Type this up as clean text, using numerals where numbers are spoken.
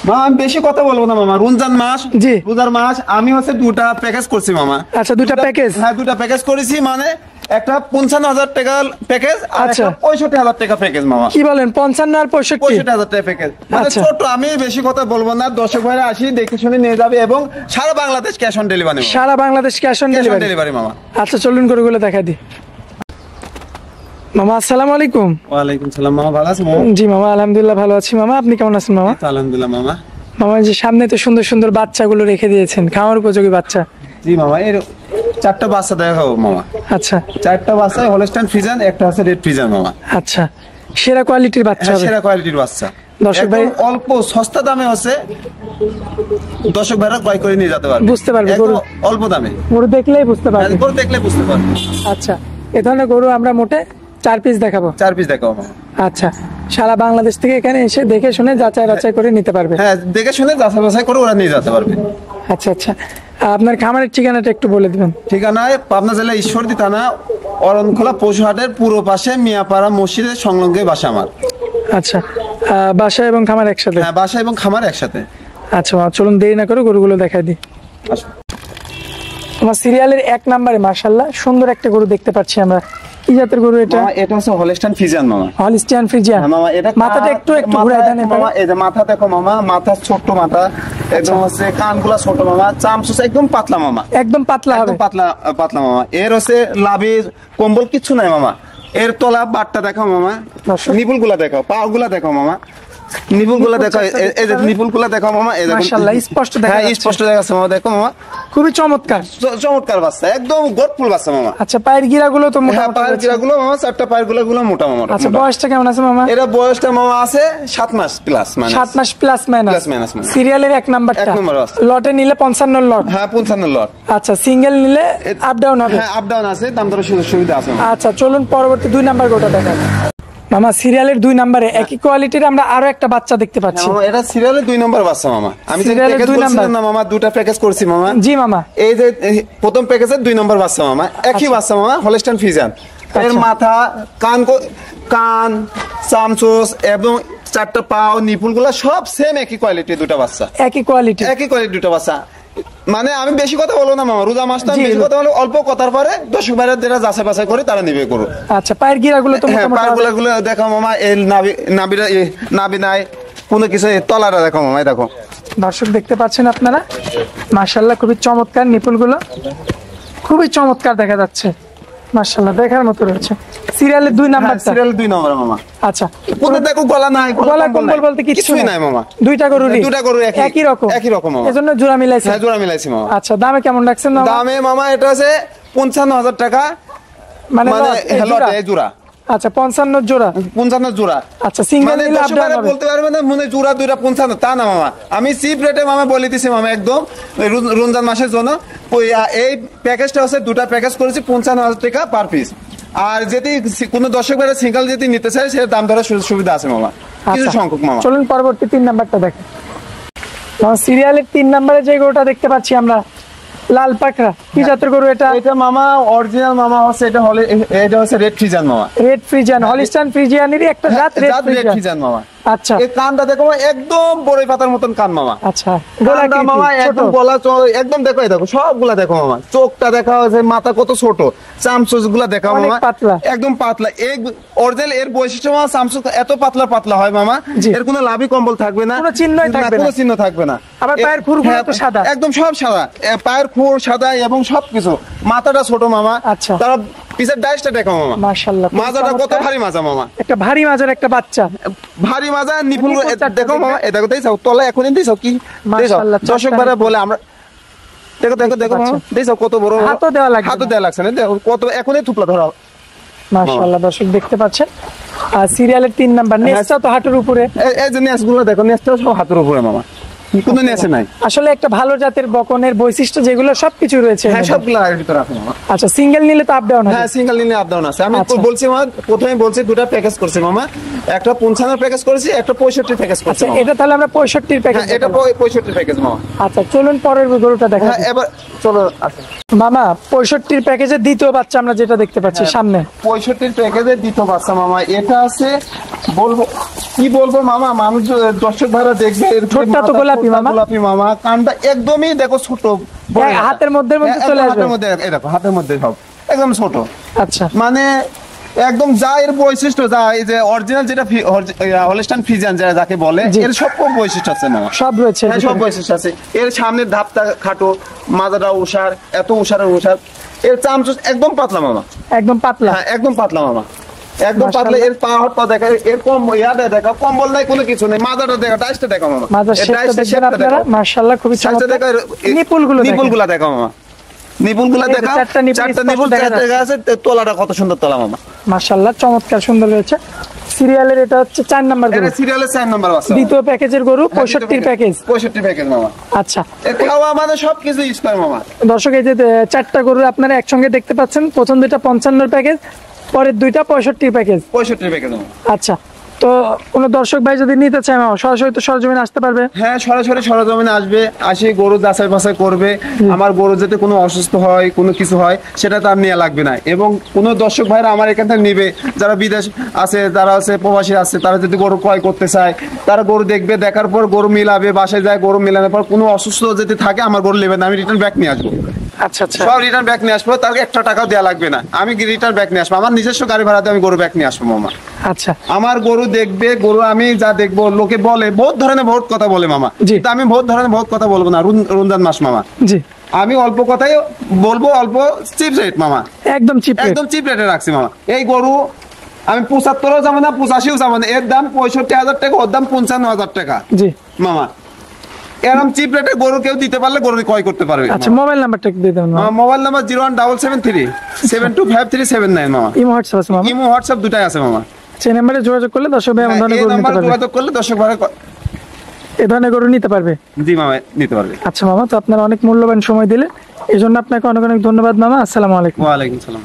মামা আমি বেশি কথা বলবো না মামা, রমজান মাস, জি রোজার মাস, আমি হচ্ছে দুটা প্যাকেজ করছি মামা। আচ্ছা দুটা প্যাকেজ, হ্যাঁ দুটা প্যাকেজ করেছি, মানে একটা 55,000 টাকা প্যাকেজ আর আচ্ছা। একটা 65,000 টাকা প্যাকেজ মামা। কি বলেন 55 আর 65? 65,000 টাকা প্যাকেজ, মানে আচ্ছা। ছোট। আমি বেশি কথা বলবো না, দর্শক ভাইরা আসি দেখে শুনে নিয়ে যাবে এবং সারা বাংলাদেশ ক্যাশ অন ডেলিভারি। সারা বাংলাদেশ ক্যাশ অন ডেলিভারি মামা। আচ্ছা চলুন গরুগুলো দেখা দিই। মামা আসসালামু আলাইকুম। ওয়ালাইকুম সালাম মামা, ভালো আছেন? জি মামা আলহামদুলিল্লাহ ভালো আছি। মামা আপনি কেমন আছেন মামা? আলহামদুলিল্লাহ মামা। মামা যে সামনে তো সুন্দর সুন্দর বাচ্চাগুলো রেখে দিয়েছেন, খাওয়ার উপযোগী বাচ্চা। জি মামা, এর চারটা বাচ্চা দেখাবো মামা। আচ্ছা চারটা বাচ্চা, হলস্টাইন ফ্রিজিয়ান, একটা আছে রেড ফ্রিজিয়ান মামা। আচ্ছা সেরা কোয়ালিটির বাচ্চা হবে। সেরা কোয়ালিটির বাচ্চা, দর্শক ভাই একদম অল্প সস্তা দামে হচ্ছে দর্শক ভাইরা ক্রয় করে নিয়ে যেতে পারবে, বুঝতে পারবে একদম গরু। অল্প দামে, গরু দেখলেই বুঝতে পারবে। গরু দেখলে বুঝতে পারবে। আচ্ছা এ ধরনের গরু আমরা মোটে 4 পিস দেখাবো। 4 পিস দেখাবো মামা। আচ্ছা সারা বাংলাদেশ থেকে এখানে এসে দেখে শুনে যাচাই বাছাই করে নিতে পারবে। হ্যাঁ দেখে শুনে যাচাই বাছাই করে ওরা নিয়ে যেতে পারবে। আচ্ছা আচ্ছা আপনার খামারের ঠিকানাটা একটু বলে দিবেন। ঠিকানায় পাবনা জেলা ঈশ্বরদী থানা অরণখোলা পশুহাটের পূর্ব পাশে মিয়াপাড়া মসজিদের সংলগ্ন বাসা আমার। আচ্ছা বাসা এবং খামার একসাথে? হ্যাঁ বাসা এবং খামার একসাথে। আচ্ছা চলুন দেরি না করে গরুগুলো দেখাই দিই। আসুন। আমার সিরিয়ালের 1 নম্বরে মাশাআল্লাহ সুন্দর একটা গরু দেখতে পাচ্ছি আমরা। কি জাতের গরু এটা? মামা এটা হচ্ছে হলস্টাইন ফ্রিজিয়ান মামা। Holstein Friesian. মামা এটা মাথাটা একটু ঘুরায় দেন মামা। এই যে মাথা দেখো মামা, মাথা ছোট মাথা, একদম হচ্ছে কানগুলা ছোট মামা, চামচুস একদম পাতলা মামা, একদম পাতলা হবে, একদম পাতলা পাতলা মামা। এর হচ্ছে লাভির কম্বল কিচ্ছু নাই মামা। এর তলা বাটটা দেখো মামা, নিপুল গুলা দেখো, পা গুলা দেখো মামা, নিপুল গুলা দেখো, এই যে নিপুল গুলা দেখো মামা। এই দেখো মাশাআল্লাহ স্পষ্ট দেখা যাচ্ছে। হ্যাঁ স্পষ্ট দেখা যাচ্ছে মামা, দেখো মামা খুবই চমৎকার চমৎকার বাচ্চা, একদম গোটফুল বাচ্চা মামা। আচ্ছা পায়ের গিরাগুলো তো মোটা মোটা। পায়ের গিরাগুলো মামা, চারটা পায়ের গুলো মোটা মামা। আচ্ছা বয়সটা কেমন আছে মামা? এর বয়সটা মামা আছে 7 মাস প্লাস, মানে 7 মাস প্লাস মাইনাস। সিরিয়ালের 1 নাম্বারটা, 1 নাম্বার আছে। লটে নিলে 55 লট। হ্যাঁ 55 লট। আচ্ছা সিঙ্গেল নিলে আপ ডাউন হবে? হ্যাঁ আপ ডাউন আছে, দাম দরের সুবিধা আছে। আচ্ছা চলুন পরবর্তী 2 নাম্বার গোটা দেখান। মামা সিরিয়ালের 2 নম্বরে একই কোয়ালিটির আমরা আরো একটা বাচ্চা দেখতে পাচ্ছি। মামা এটা সিরিয়ালের 2 নম্বর বাচ্চা মামা। আমি যে সিরিয়ালের প্যাকেজ 2 করছিলাম নাম্বার না মামা, দুটো প্যাকেজ করছি মামা। জি মামা। এই যে প্রথম প্যাকেজের 2 নম্বর বাচ্চা মামা, একই বাচ্চা মামা, হলস্টাইন ফ্রিজিয়ান। এর মাথা, কান, চামচুস এবং চারটা পাও, নিপুলগুলো সব সেম একই কোয়ালিটির দুটো বাচ্চা। একই কোয়ালিটি, একই কোয়ালিটির দুটো বাচ্চা। মানে আমি বেশি কথা বলবো না মামা, রোজা মাসটা বেশি কথা বলবো, অল্প কথার পরে দর্শক ভাইরা যারা যাচাই বাছাই করে তারা নিবে করো। আচ্ছা পায়ের গিরাগুলো তো হ্যাঁ পায়ের গুলো দেখো মামা, এই নাভি নাই কোনো কিছু, তলাটা দেখো মামা, দেখো দর্শক দেখতে পাচ্ছেন আপনারা, মাশাআল্লাহ খুবই চমৎকার, নিপুলগুলো খুবই চমৎকার দেখা যাচ্ছে, মাশাআল্লাহ দেখার মতো রয়েছে। সিরিয়ালের 2 নাম্বার, সিরিয়ালের 2 নম্বর মামা। আচ্ছা কোন দেখো গলা নাই, গলা কম্বল বলতে কিছুই নাই মামা। দুইটা গরু একই রকম মামা। এজন্য জোড়া মিলাইছে? হ্যাঁ জোড়া মিলাইছি মামা। আচ্ছা দামে কেমন রাখছেন মামা? দামে মামা এটা আছে 55,000 টাকা, মানে জোড়া। আচ্ছা 55 জোড়া, 55 জোড়া। আচ্ছা সিঙ্গেল নিলে আপ ডাউন হবে? বলতে পারবে না মনে জোড়া 2টা 55, তা না মামা, আমি চিপ রেটে মামা বলে দিছি মামা, একদম রমজান মাসের জন্য। এই প্যাকেজটা হচ্ছে দুটা প্যাকেজ করেছি 55,000 টাকা পার পিস। আর যদি কোনো দর্শক ভাইরা সিঙ্গেল যদি নিতে চায় সেটা দাম ধরার সুবিধা আছে মামা, কিছু সংখ্যক মামা। চলুন পরবর্তী 3 নাম্বারটা দেখেন। সিরিয়ালের 3 নম্বরে যে গরুটা দেখতে পাচ্ছি আমরা, লাল পাকড়া, কি জাতের গরু এটা? এটা মামা অরিজিনাল মামা হচ্ছে, এটা হচ্ছে রেড ফ্রিজিয়ান মামা। রেড ফ্রিজিয়ান, হলস্টাইন ফ্রিজিয়ানেরই একটা জাত রেড ফ্রিজিয়ান মামা। আচ্ছা এই কানটা দেখো একদম বড়ই পাতার মতন কান মামা। আচ্ছা গলাটা মামা একদম গলা একদম দেখো, এই দেখো সবগুলা দেখো মামা, চোখটা দেখা হচ্ছে, মাথা কত ছোট, চামচুস গুলা দেখো মামা একদম পাতলা। এই অরিজিনাল এর বৈশিষ্ট্য মামা, চামচুস এত পাতলা পাতলা হয় মামা, এর কোনো লাভি কম্বল থাকবে না, কোনো চিহ্নই থাকবে না, কোনো চিহ্ন থাকবে না। আবার পায়ের খুরগুলো তো সাদা, একদম সব সাদা, পায়ের খুর সাদা এবং সবকিছু, মাথাটা ছোট মামা। আচ্ছা তারা পিছের ডাইসটা দেখো মামা, মাশাআল্লাহ মাজাটা কত ভারী মাজা মামা, একটা ভারী মাজার একটা বাচ্চা, ভারী মাজা, নিপুল দেখো মামা, এই দেখো দেইছাও তলা এখনই দেইছাও কি মাশাআল্লাহ। দর্শক ভাইরা বলে আমরা দেখো দেখো দেখো মামা, দেইছাও কত বড়, হাতও দেওয়া লাগছে না, দেখো কত এখনই থুপলা ধরা। মাশাআল্লাহ দর্শক দেখতে পাচ্ছেন। আর সিরিয়ালের 3 নাম্বার, নেসটা তো হাঁটুর উপরে, এই যে নেসগুলো দেখো, নেসটাও সব হাতের উপরে মামা, কোনো নেসে নাই। আসলে একটা ভালো জাতের বকনের বৈশিষ্ট্য যেগুলো সবকিছু রয়েছে। হ্যাঁ সবগুলো এর ভিতরে আছে মামা। আচ্ছা সিঙ্গেল নিলে তো আপ ডাউন হবে? হ্যাঁ সিঙ্গেল নিলে আপ ডাউন আছে। আমি বলছি মামা, প্রথমে বলছি দুটো প্যাকেজ করছি মামা, একটা 55 প্যাকেজ করেছি, একটা 65 প্যাকেজ করছি। আচ্ছা এটা তাহলে আমরা 65 প্যাকেজ, এটা 65 প্যাকেজ মামা। আচ্ছা চলুন পরের গরুটা দেখা। হ্যাঁ এবার চলো আসেন। মামা 65 প্যাকেজের দ্বিতীয় বাচ্চা আমরা যেটা দেখতে পাচ্ছি সামনে 65 প্যাকেজের দ্বিতীয় বাচ্চা মামা, এটা আছে বলবো কি বলবো মামা, মানুষ দর্শক ভাইরা দেখবে ঠোঁটটা তো গোলাপি মামা। গোলাপি মামা, কানটা একদমই দেখো ছোট, হাতের মধ্যে চলে আসবে, হাতের মধ্যে এই দেখো, হাতের মধ্যে সব একদম ছোট, আচ্ছা মানে একদম যা এর বৈশিষ্ট্য, যা এই যে অরিজিনাল যেটা হলস্টাইন ফ্রিজিয়ান যাকে বলে, জি। এর সব বৈশিষ্ট্য আছে মামা, সব রয়েছে হ্যাঁ সব বৈশিষ্ট্য আছে। এর সামনের ধাপটা খাটো, মাজাটা উষার, এত উষারের উষার, এর চামচ একদম পাতলা মামা, একদম পাতলা, হ্যাঁ একদম পাতলা মামা, একদম পাতলা। এর পা হাতটা দেখা, এর কম ইয়াটা দেখা, কম্বল নাই কোনো কিছু নেই, মাজাটা দেখা, টাইসটা দেখা মামা, মাজার শেপটা দেখবেন আপনারা, মাশাআল্লাহ খুবই চমৎকার। নিপুলগুলা দেখা মামা, নিপুলগুলা এই যে দেখা, চারটা নিপুল চারটা স্পষ্ট নিপুল দেখা দেখা আছে, তোলাটা কত সুন্দর তোলা মামা। মাশাআল্লাহ চমৎকার সুন্দর রয়েছে। সিরিয়ালের এটা হচ্ছে 4 নাম্বার গরু, এটা সিরিয়ালের 4 নাম্বার বাচ্চা, দ্বিতীয় প্যাকেজের গরু, 65 প্যাকেজ, 65 প্যাকেজ মামা। আচ্ছা এর খাওয়া মানে সবকিছু ইউজ করে মামা। দর্শক এই যে 4টা গরু আপনারা একসঙ্গে দেখতে পাচ্ছেন, প্রথম দুইটা 55 প্যাকেজ, পরের দুইটা 65 প্যাকেজ, 65 প্যাকেজ মামা। আচ্ছা তো কোন দর্শক ভাই যদি নিতে চায় মামা সরাসরি তো সরজমিনে আসতে পারবে? হ্যাঁ সরাসরি সরজমিনে আসবে, আসি গরু যাচাই বাছাই করবে, আমার গরু যাতে কোনো অসুস্থ হয়, কোনো কিছু হয় সেটা তার নেওয়া লাগবে না। এবং কোনো দর্শক ভাইরা আমার এখান থেকে নিবে, যারা বিদেশ আছে, যারা আছে প্রবাসী আছে, তারা যদি গরু ক্রয় করতে চায়, তারা গরু দেখবে, দেখার পর গরু মিলাবে, বাসায় যায়, গরু মিলানোর পর কোনো অসুস্থ যদি থাকে আমার গরু নেবে না, আমি রিটার্ন ব্যাক নিয়ে আসবো, আচ্ছা আচ্ছা সব রিটার্ন ব্যাক নিয়ে আসবো, তার একটা টাকাও দেওয়া লাগবে না, আমি রিটার্ন ব্যাক নিয়ে আসবো, আমার নিজস্ব গাড়ি ভাড়াতে আমি গরু ব্যাক নিয়ে আসবো মামা। আচ্ছা আমার গরু দেখবে, গরু আমি যা দেখবো, লোকে বলে বহুত ধরনের বহুত কথা বলে মামা, জি। কিন্তু আমি বহুত ধরনের বহুত কথা বলবো না, রমজান মাস মামা, জি আমি অল্প কথাই বলবো, অল্প চিপ রেট মামা, একদম চিপ রেট, একদম চিপ রেটে রাখছি মামা। এই গরু আমি 75ও যাবো না, 85ও যাবো না, এর দাম 65,000 টাকা, ওর দাম 55,000 টাকা জি মামা। এরকম চিপ রেটে গরু কেউ দিতে পারলে গরু ক্রয় করতে পারবে। আচ্ছা মোবাইল নাম্বারটা একটু দিয়ে দেবেন মামা। আমার মোবাইল নাম্বার 01773 7253779 মামা। ইমো হোয়াটসঅ্যাপ আছে মামা? ইমো হোয়াটসঅ্যাপ দুটাই আছে মামা। সেই নাম্বারে যোগাযোগ করলে দর্শক ভাই এমন ধরনের এই গরু নিতে নাম্বারে পারবে, যোগাযোগ করলে দর্শক ভাই এই ধরনের গরু নিতে পারবে। জি মামা নিতে পারবে। আচ্ছা মামা, তো আপনারা অনেক মূল্যবান সময় দিলে, এই জন্য আপনাকে অনেক অনেক ধন্যবাদ মামা। আসসালামু আলাইকুম। ওয়ালাইকুম সালাম।